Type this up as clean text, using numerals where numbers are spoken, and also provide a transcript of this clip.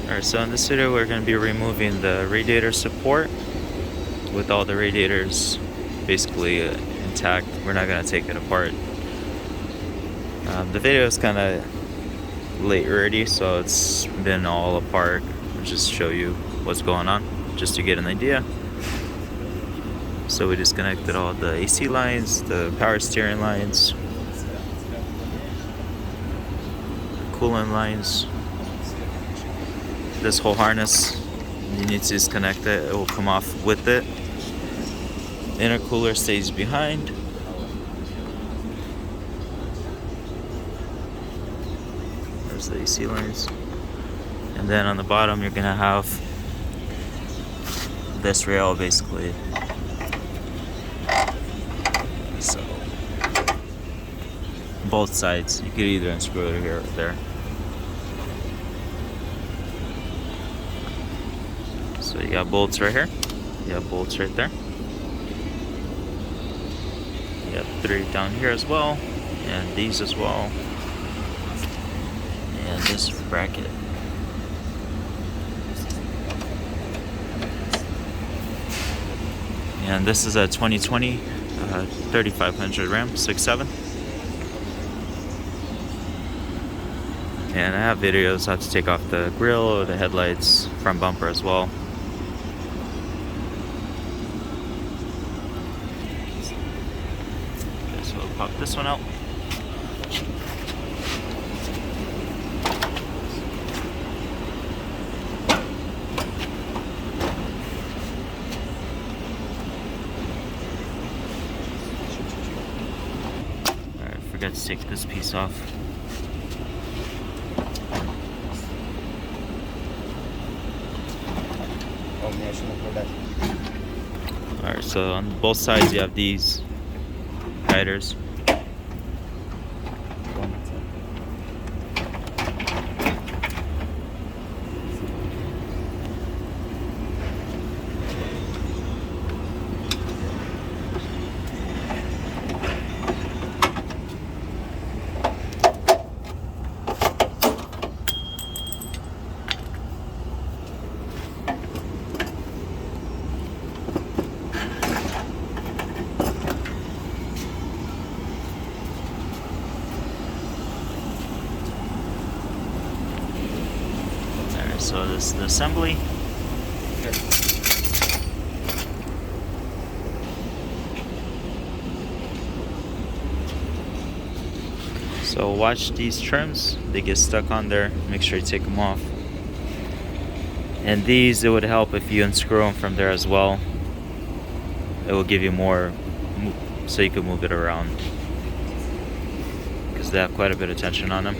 Alright, so in this video we're going to be removing the radiator support with all the radiators basically intact. We're not going to take it apart. The video is kind of late already, so it's been all apart. I'll just show you what's going on, just to get an idea. So we disconnected all the AC lines, the power steering lines, coolant lines. This whole harness, you need to disconnect it. It will come off with it. Intercooler stays behind. There's the AC lines. And then on the bottom you're gonna have this rail basically. So both sides, you could either unscrew it here or there. So you got bolts right here, you have bolts right there. You have 3 down here as well, and these as well, and this bracket. And this is a 2020 3500 Ram 6.7. And I have videos how to take off the grille, the headlights, front bumper as well. Okay, so we'll pop this one out. Alright, forgot to take this piece off. Alright, so on both sides you have these guiders. So this is the assembly. So watch these trims, they get stuck on there, make sure you take them off. And these, it would help if you unscrew them from there as well. It will give you more, so you can move it around, because they have quite a bit of tension on them.